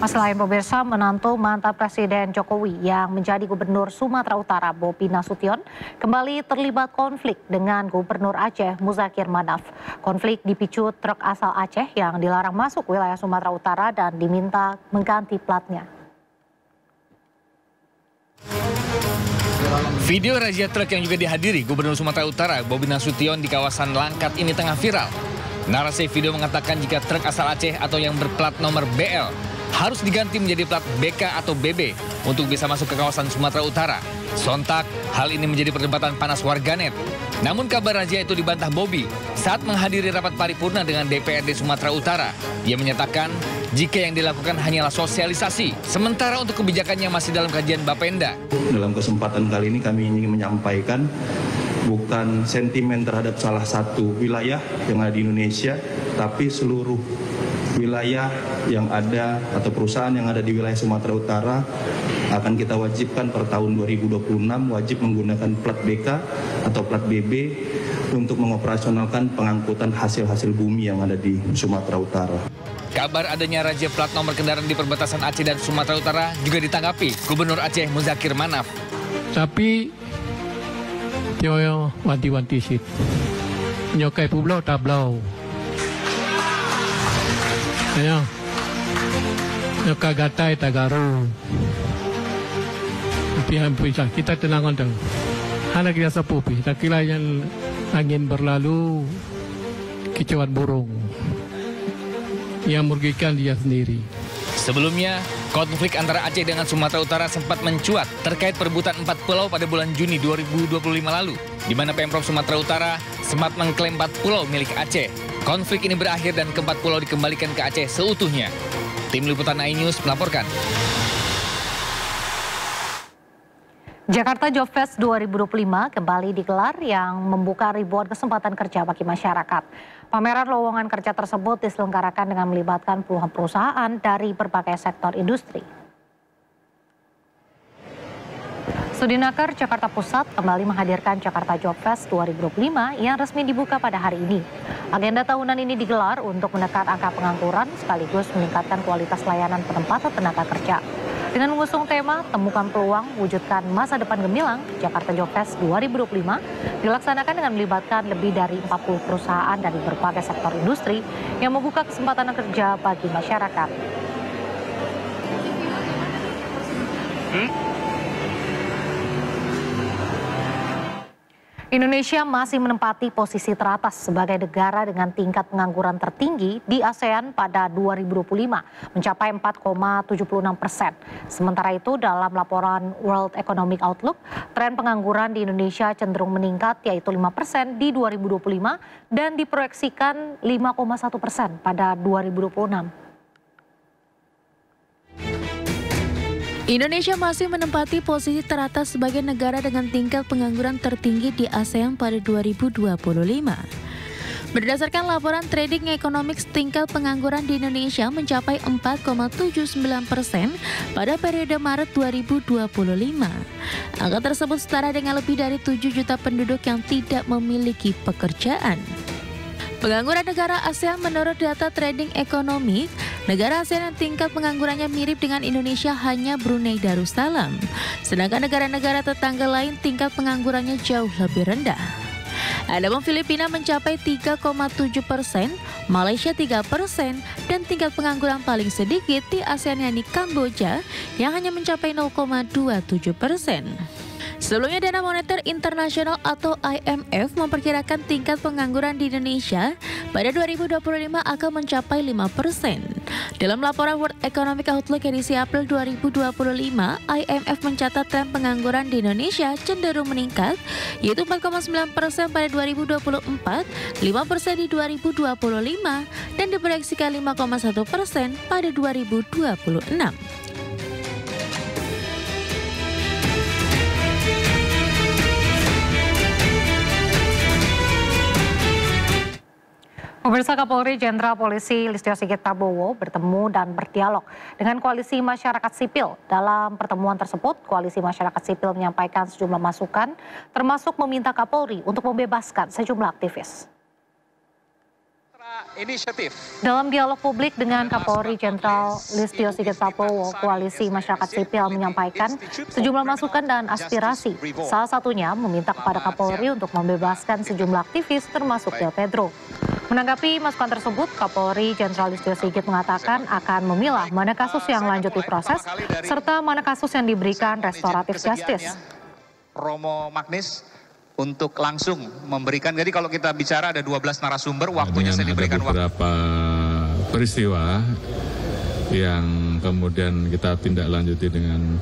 Masih lain pemirsa, menantu mantan Presiden Jokowi yang menjadi Gubernur Sumatera Utara Bobi Nasution kembali terlibat konflik dengan Gubernur Aceh Muzakir Manaf. Konflik dipicu truk asal Aceh yang dilarang masuk wilayah Sumatera Utara dan diminta mengganti platnya. Video razia truk yang juga dihadiri Gubernur Sumatera Utara Bobi Nasution di kawasan Langkat ini tengah viral. Narasi video mengatakan jika truk asal Aceh atau yang berplat nomor BL harus diganti menjadi plat BK atau BB untuk bisa masuk ke kawasan Sumatera Utara. Sontak, hal ini menjadi perdebatan panas warganet. Namun kabar razia itu dibantah Bobi saat menghadiri rapat paripurna dengan DPRD Sumatera Utara. Ia menyatakan jika yang dilakukan hanyalah sosialisasi, sementara untuk kebijakannya masih dalam kajian Bapenda. Dalam kesempatan kali ini kami ingin menyampaikan bukan sentimen terhadap salah satu wilayah yang ada di Indonesia, tapi seluruh wilayah yang ada atau perusahaan yang ada di wilayah Sumatera Utara akan kita wajibkan per tahun 2026 wajib menggunakan plat BK atau plat BB untuk mengoperasionalkan pengangkutan hasil-hasil bumi yang ada di Sumatera Utara. Kabar adanya razia plat nomor kendaraan di perbatasan Aceh dan Sumatera Utara juga ditanggapi Gubernur Aceh Muzakir Manaf. Tapi dia wanti-wanti sit, nyokai pulau tablau. Ayo, nyokai gatai tagaru. Pihak pisah kita tenangan dong. Anak kita sepupi, tak kira yang angin berlalu kicauan burung yang merugikan dia sendiri. Sebelumnya, konflik antara Aceh dengan Sumatera Utara sempat mencuat terkait perebutan 4 pulau pada bulan Juni 2025 lalu, di mana Pemprov Sumatera Utara sempat mengklaim 4 pulau milik Aceh. Konflik ini berakhir dan ke-4 pulau dikembalikan ke Aceh seutuhnya. Tim Liputan iNews melaporkan. Jakarta Job Fest 2025 kembali digelar yang membuka ribuan kesempatan kerja bagi masyarakat. Pameran lowongan kerja tersebut diselenggarakan dengan melibatkan puluhan perusahaan dari berbagai sektor industri. Sudinaker Jakarta Pusat kembali menghadirkan Jakarta Job Fest 2025 yang resmi dibuka pada hari ini. Agenda tahunan ini digelar untuk menekan angka pengangguran sekaligus meningkatkan kualitas layanan penempatan tenaga kerja. Dengan mengusung tema Temukan Peluang, Wujudkan Masa Depan Gemilang, Jakarta Job Fest 2025 dilaksanakan dengan melibatkan lebih dari 40 perusahaan dari berbagai sektor industri yang membuka kesempatan kerja bagi masyarakat. Indonesia masih menempati posisi teratas sebagai negara dengan tingkat pengangguran tertinggi di ASEAN pada 2025, mencapai 4,76%. Sementara itu dalam laporan World Economic Outlook, tren pengangguran di Indonesia cenderung meningkat yaitu 5% di 2025 dan diproyeksikan 5,1% pada 2026. Indonesia masih menempati posisi teratas sebagai negara dengan tingkat pengangguran tertinggi di ASEAN pada 2025. Berdasarkan laporan Trading Economics, tingkat pengangguran di Indonesia mencapai 4,79% pada periode Maret 2025. Angka tersebut setara dengan lebih dari 7 juta penduduk yang tidak memiliki pekerjaan. Pengangguran negara ASEAN menurut data Trading Economics, negara ASEAN yang tingkat penganggurannya mirip dengan Indonesia hanya Brunei Darussalam. Sedangkan negara-negara tetangga lain tingkat penganggurannya jauh lebih rendah. Adapun Filipina mencapai 3,7%, Malaysia 3%, dan tingkat pengangguran paling sedikit di ASEAN yakni Kamboja yang hanya mencapai 0,27%. Sebelumnya Dana Moneter Internasional atau IMF memperkirakan tingkat pengangguran di Indonesia pada 2025 akan mencapai 5%. Dalam laporan World Economic Outlook edisi April 2025, IMF mencatat tren pengangguran di Indonesia cenderung meningkat, yaitu 4,9% pada 2024, 5% di 2025, dan diproyeksikan 5,1% pada 2026. Pemirsa, Kapolri Jenderal Polisi Listio Sigit Prabowo bertemu dan berdialog dengan koalisi masyarakat sipil. Dalam pertemuan tersebut, koalisi masyarakat sipil menyampaikan sejumlah masukan, termasuk meminta Kapolri untuk membebaskan sejumlah aktivis. Dalam dialog publik dengan Kapolri Jenderal Listio Sigit Prabowo, Koalisi Masyarakat Sipil menyampaikan sejumlah masukan dan aspirasi. Salah satunya meminta kepada Kapolri untuk membebaskan sejumlah aktivis termasuk Del Pedro. Menanggapi masukan tersebut, Kapolri Jenderal Listio Sigit mengatakan akan memilah mana kasus yang lanjut diproses serta mana kasus yang diberikan restoratif justice. Romo Magnis untuk langsung memberikan, jadi kalau kita bicara ada 12 narasumber, waktunya saya diberikan waktu. Ada beberapa peristiwa yang kemudian kita tindak lanjuti dengan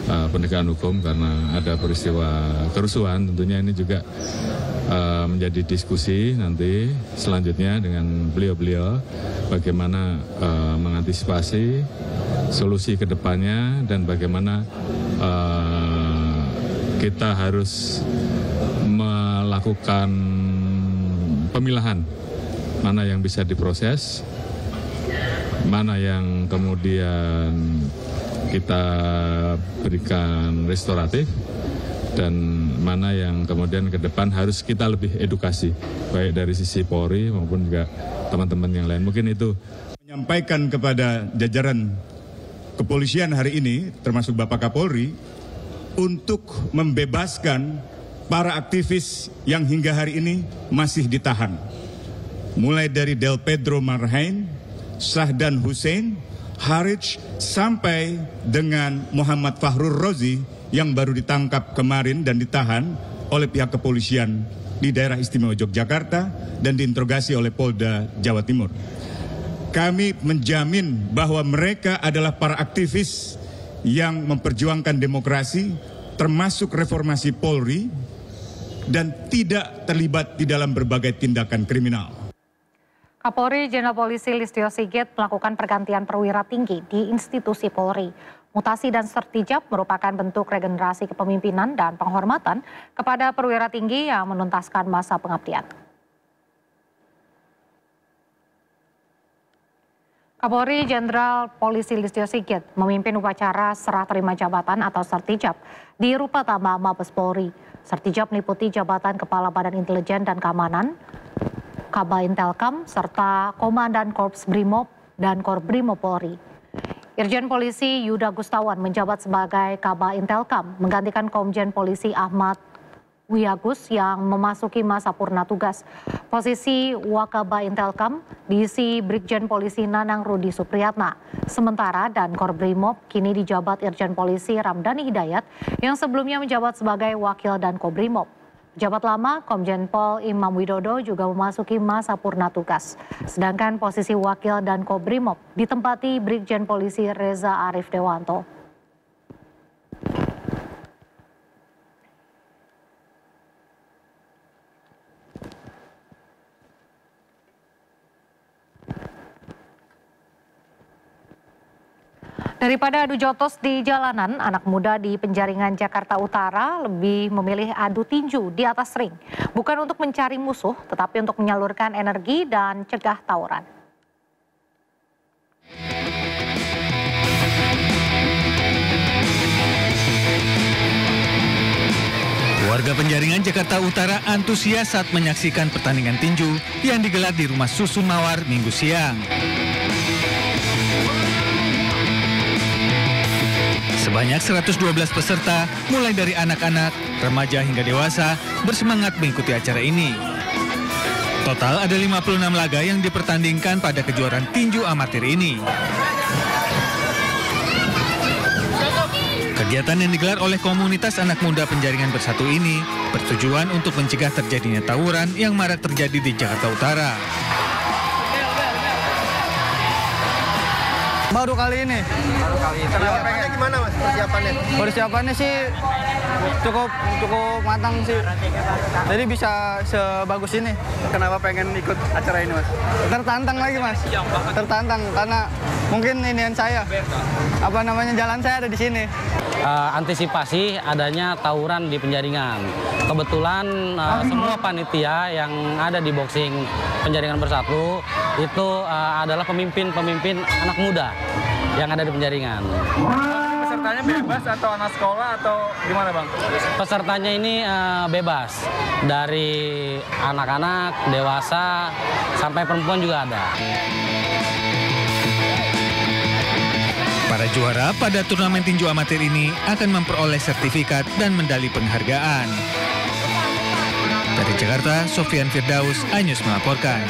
penegakan hukum karena ada peristiwa kerusuhan. Tentunya ini juga menjadi diskusi nanti selanjutnya dengan beliau-beliau bagaimana mengantisipasi solusi ke depannya dan bagaimana kita harus melakukan pemilahan mana yang bisa diproses, mana yang kemudian kita berikan restoratif, dan mana yang kemudian ke depan harus kita lebih edukasi, baik dari sisi Polri maupun juga teman-teman yang lain. Mungkin itu. Menyampaikan kepada jajaran kepolisian hari ini, termasuk Bapak Kapolri, untuk membebaskan para aktivis yang hingga hari ini masih ditahan. Mulai dari Del Pedro Marhain, Sahdan Hussein, Harij, sampai dengan Muhammad Fahrur Rozi yang baru ditangkap kemarin dan ditahan oleh pihak kepolisian di daerah istimewa Yogyakarta dan diinterogasi oleh Polda Jawa Timur. Kami menjamin bahwa mereka adalah para aktivis yang memperjuangkan demokrasi, termasuk reformasi Polri, dan tidak terlibat di dalam berbagai tindakan kriminal. Kapolri Jenderal Polisi Listio Sigit melakukan pergantian perwira tinggi di institusi Polri. Mutasi dan sertijab merupakan bentuk regenerasi kepemimpinan dan penghormatan kepada perwira tinggi yang menuntaskan masa pengabdian. Kapolri Jenderal Polisi Listio Sigit memimpin upacara serah terima jabatan atau sertijab di Rupatama Mabes Polri. Sertijab meliputi jabatan Kepala Badan Intelijen dan Keamanan, Kabintelkam, serta Komandan Korps Brimob dan Korbrimob Polri. Irjen Polisi Yuda Gustawan menjabat sebagai Kabintelkam, menggantikan Komjen Polisi Ahmad Wiyagus yang memasuki masa purna tugas. Posisi Wakabintelkam diisi Brigjen Polisi Nanang Rudi Supriyatna. Sementara dan Korbrimob kini dijabat Irjen Polisi Ramdhani Hidayat yang sebelumnya menjabat sebagai Wakil dan Kobrimob. Jabat lama Komjen Pol Imam Widodo juga memasuki masa purna tugas. Sedangkan posisi Wakil dan Kobrimob ditempati Brigjen Polisi Reza Arif Dewanto. Daripada adu jotos di jalanan, anak muda di Penjaringan Jakarta Utara lebih memilih adu tinju di atas ring. Bukan untuk mencari musuh, tetapi untuk menyalurkan energi dan cegah tawuran. Warga Penjaringan Jakarta Utara antusias saat menyaksikan pertandingan tinju yang digelar di Rumah Susun Mawar Minggu siang. Sebanyak 112 peserta, mulai dari anak-anak, remaja hingga dewasa, bersemangat mengikuti acara ini. Total ada 56 laga yang dipertandingkan pada kejuaraan tinju amatir ini. Kegiatan yang digelar oleh komunitas anak muda Penjaringan Bersatu ini bertujuan untuk mencegah terjadinya tawuran yang marak terjadi di Jakarta Utara. Baru kali ini. Persiapannya gimana Mas? Persiapannya sih cukup matang sih. Jadi bisa sebagus ini. Kenapa pengen ikut acara ini Mas? Tertantang lagi Mas. Tertantang karena mungkin inian saya. Jalan saya ada di sini. Antisipasi adanya tawuran di Penjaringan. Kebetulan semua panitia yang ada di boxing Penjaringan Bersatu itu adalah pemimpin anak muda yang ada di Penjaringan. pesertanya bebas atau anak sekolah atau gimana Bang? Pesertanya ini bebas, dari anak-anak, dewasa, sampai perempuan juga ada. Para juara pada turnamen tinju amatir ini akan memperoleh sertifikat dan medali penghargaan. Dari Jakarta, Sofian Firdaus, iNews melaporkan.